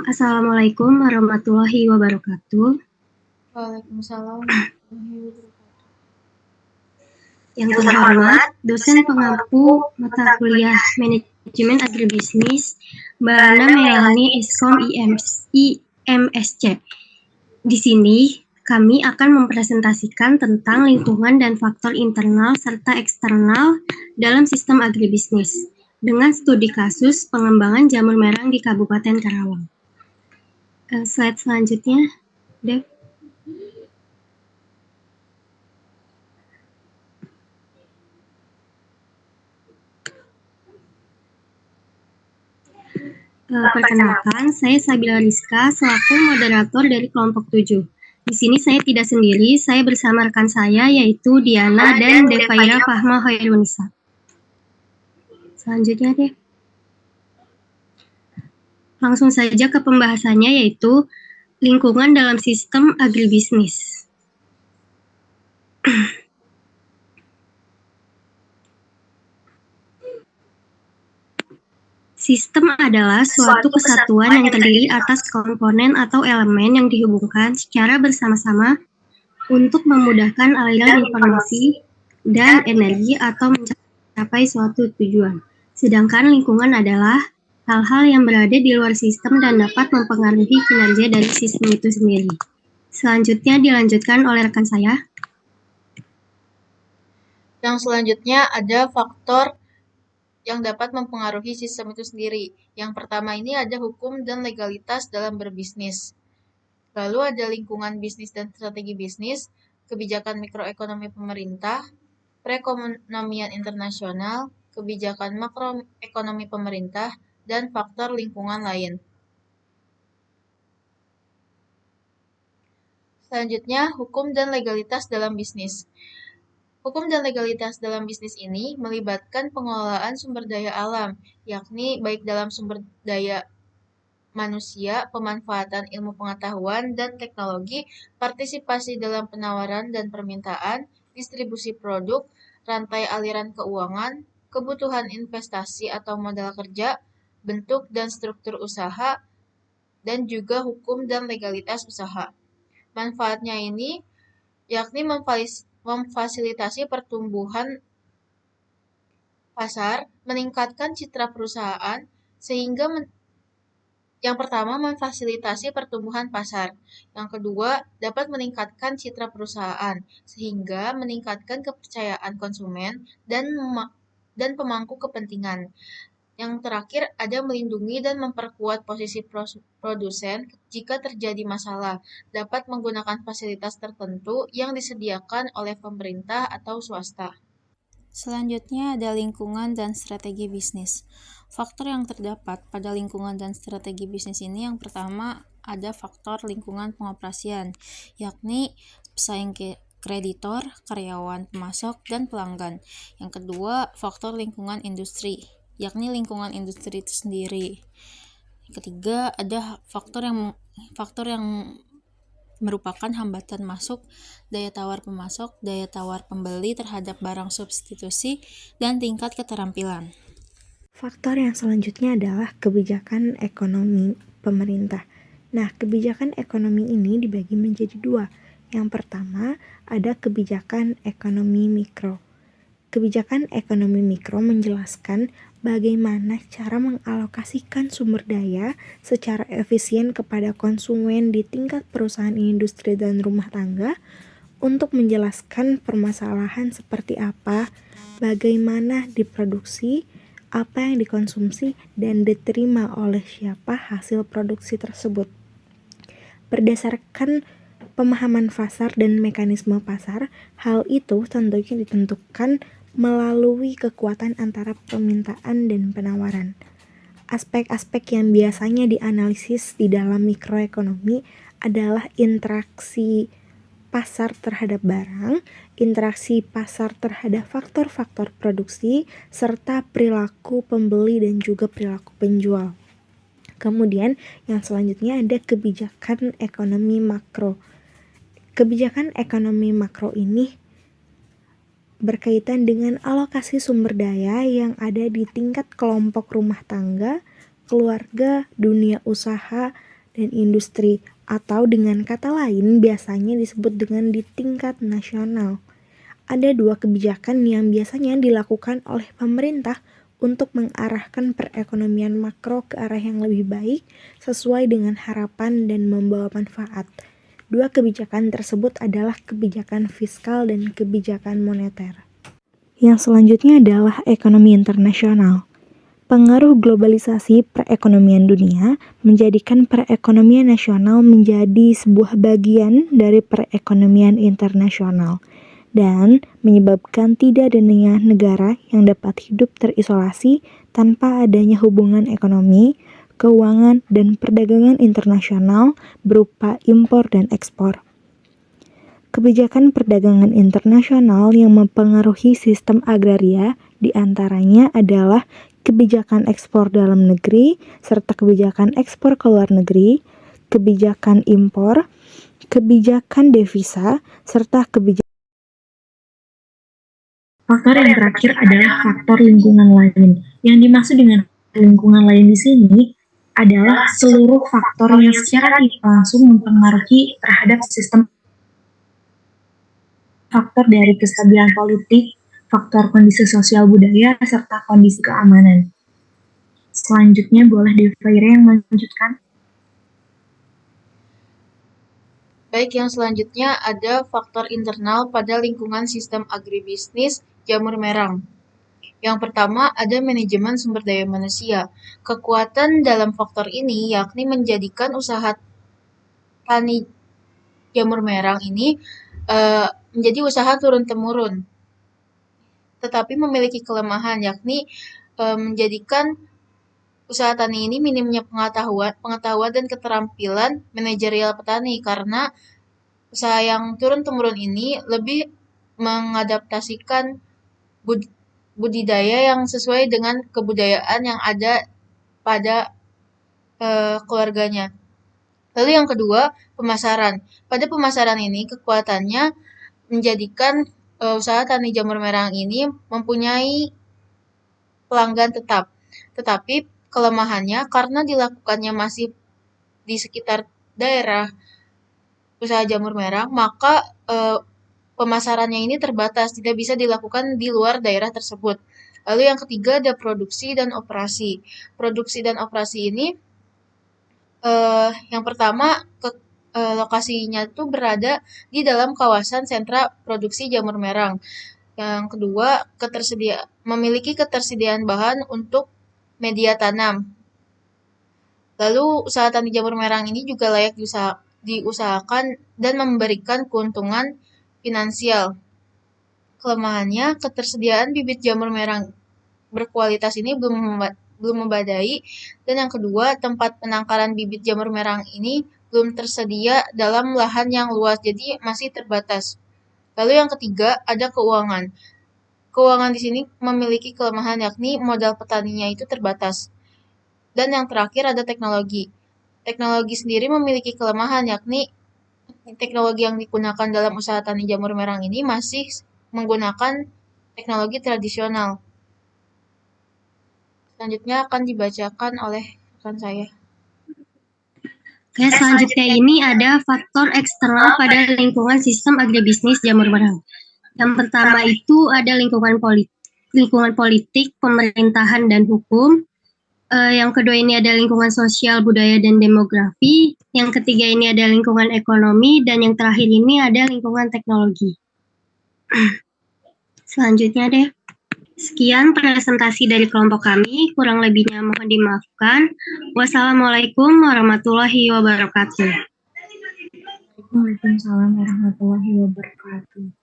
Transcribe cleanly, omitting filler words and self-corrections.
Assalamualaikum warahmatullahi wabarakatuh. Waalaikumsalam warahmatullahi wabarakatuh. Yang terhormat, dosen pengampu mata kuliah Manajemen Agribisnis, Mbak Ana Melani Iskom IMSC. Di sini, kami akan mempresentasikan tentang lingkungan dan faktor internal serta eksternal dalam sistem agribisnis dengan studi kasus pengembangan jamur merang di Kabupaten Karawang. Slide selanjutnya, Dev. Perkenalkan, saya Sabila Rizka selaku moderator dari kelompok 7. Di sini saya tidak sendiri, saya bersama rekan saya yaitu Diana dan Devaira Fahma Hoirunisa. Selanjutnya deh. Langsung saja ke pembahasannya yaitu lingkungan dalam sistem agribisnis. Sistem adalah suatu kesatuan yang terdiri atas komponen atau elemen yang dihubungkan secara bersama-sama untuk memudahkan aliran informasi dan energi atau mencapai suatu tujuan. Sedangkan lingkungan adalah hal-hal yang berada di luar sistem dan dapat mempengaruhi kinerja dari sistem itu sendiri. Selanjutnya dilanjutkan oleh rekan saya. Yang selanjutnya ada faktor yang dapat mempengaruhi sistem itu sendiri. Yang pertama ini ada hukum dan legalitas dalam berbisnis. Lalu ada lingkungan bisnis dan strategi bisnis, kebijakan mikroekonomi pemerintah, perekonomian internasional, kebijakan makroekonomi pemerintah, dan faktor lingkungan lain. Selanjutnya, hukum dan legalitas dalam bisnis. Hukum dan legalitas dalam bisnis ini melibatkan pengelolaan sumber daya alam, yakni baik dalam sumber daya manusia, pemanfaatan ilmu pengetahuan dan teknologi, partisipasi dalam penawaran dan permintaan, distribusi produk, rantai aliran keuangan, kebutuhan investasi atau modal kerja, bentuk dan struktur usaha, dan juga hukum dan legalitas usaha. Manfaatnya ini yakni memfasilitasi pertumbuhan pasar, meningkatkan citra perusahaan, sehingga yang pertama memfasilitasi pertumbuhan pasar. Yang kedua, dapat meningkatkan citra perusahaan, sehingga meningkatkan kepercayaan konsumen dan pemangku kepentingan. Yang terakhir, ada melindungi dan memperkuat posisi produsen jika terjadi masalah, dapat menggunakan fasilitas tertentu yang disediakan oleh pemerintah atau swasta. Selanjutnya ada lingkungan dan strategi bisnis. Faktor yang terdapat pada lingkungan dan strategi bisnis ini yang pertama ada faktor lingkungan pengoperasian, yakni pesaing kreditor, karyawan, pemasok, dan pelanggan. Yang kedua, faktor lingkungan industri, yakni lingkungan industri itu sendiri. Yang ketiga, ada faktor yang merupakan hambatan masuk daya tawar pemasok, daya tawar pembeli terhadap barang substitusi, dan tingkat keterampilan. Faktor yang selanjutnya adalah kebijakan ekonomi pemerintah. Nah, kebijakan ekonomi ini dibagi menjadi dua. Yang pertama, ada kebijakan ekonomi mikro. Kebijakan ekonomi mikro menjelaskan bagaimana cara mengalokasikan sumber daya secara efisien kepada konsumen di tingkat perusahaan industri dan rumah tangga untuk menjelaskan permasalahan seperti apa, bagaimana diproduksi, apa yang dikonsumsi, dan diterima oleh siapa hasil produksi tersebut. Berdasarkan pemahaman pasar dan mekanisme pasar, hal itu tentunya ditentukan melalui kekuatan antara permintaan dan penawaran. Aspek-aspek yang biasanya dianalisis di dalam mikroekonomi adalah interaksi pasar terhadap barang, interaksi pasar terhadap faktor-faktor produksi, serta perilaku pembeli dan juga perilaku penjual. Kemudian yang selanjutnya ada kebijakan ekonomi makro. Kebijakan ekonomi makro ini berkaitan dengan alokasi sumber daya yang ada di tingkat kelompok rumah tangga, keluarga, dunia usaha, dan industri, atau dengan kata lain biasanya disebut dengan di tingkat nasional. Ada dua kebijakan yang biasanya dilakukan oleh pemerintah untuk mengarahkan perekonomian makro ke arah yang lebih baik sesuai dengan harapan dan membawa manfaat. Dua kebijakan tersebut adalah kebijakan fiskal dan kebijakan moneter. Yang selanjutnya adalah ekonomi internasional. Pengaruh globalisasi perekonomian dunia menjadikan perekonomian nasional menjadi sebuah bagian dari perekonomian internasional dan menyebabkan tidak adanya negara yang dapat hidup terisolasi tanpa adanya hubungan ekonomi, keuangan, dan perdagangan internasional berupa impor dan ekspor. Kebijakan perdagangan internasional yang mempengaruhi sistem agraria diantaranya adalah kebijakan ekspor dalam negeri, serta kebijakan ekspor ke luar negeri, kebijakan impor, kebijakan devisa, serta kebijakan. Faktor yang terakhir adalah faktor lingkungan lain. Yang dimaksud dengan lingkungan lain di sini adalah seluruh faktor yang secara tidak langsung mempengaruhi terhadap sistem. Faktor dari kestabilan politik, faktor kondisi sosial budaya, serta kondisi keamanan. Selanjutnya boleh Devaira yang melanjutkan. Baik, yang selanjutnya ada faktor internal pada lingkungan sistem agribisnis jamur merang. Yang pertama ada manajemen sumber daya manusia. Kekuatan dalam faktor ini yakni menjadikan usaha tani jamur merang ini menjadi usaha turun-temurun, tetapi memiliki kelemahan yakni menjadikan usaha tani ini minimnya pengetahuan dan keterampilan manajerial petani, karena usaha yang turun-temurun ini lebih mengadaptasikan budidaya yang sesuai dengan kebudayaan yang ada pada keluarganya. Lalu yang kedua, pemasaran. Pada pemasaran ini kekuatannya menjadikan usaha tani jamur merang ini mempunyai pelanggan tetap. Tetapi kelemahannya karena dilakukannya masih di sekitar daerah usaha jamur merang, maka pemasarannya ini terbatas, tidak bisa dilakukan di luar daerah tersebut. Lalu yang ketiga ada produksi dan operasi. Produksi dan operasi ini yang pertama lokasinya itu berada di dalam kawasan sentra produksi jamur merang. Yang kedua, memiliki ketersediaan bahan untuk media tanam. Lalu usaha tani jamur merang ini juga layak diusahakan dan memberikan keuntungan finansial. Kelemahannya, ketersediaan bibit jamur merang berkualitas ini belum memadai, dan yang kedua, tempat penangkaran bibit jamur merang ini belum tersedia dalam lahan yang luas, jadi masih terbatas. Lalu yang ketiga, ada keuangan. Keuangan di sini memiliki kelemahan yakni modal petaninya itu terbatas. Dan yang terakhir ada teknologi. Teknologi sendiri memiliki kelemahan yakni teknologi yang digunakan dalam usaha tani jamur merang ini masih menggunakan teknologi tradisional. Selanjutnya akan dibacakan oleh rekan saya. Oke, selanjutnya ini ada faktor eksternal pada lingkungan sistem agribisnis jamur merang. Yang pertama itu ada lingkungan politik, pemerintahan dan hukum. Yang kedua ini ada lingkungan sosial, budaya dan demografi. Yang ketiga ini ada lingkungan ekonomi, dan yang terakhir ini ada lingkungan teknologi. Selanjutnya deh. Sekian presentasi dari kelompok kami, kurang lebihnya mohon dimaafkan. Wassalamualaikum warahmatullahi wabarakatuh. Waalaikumsalam warahmatullahi wabarakatuh.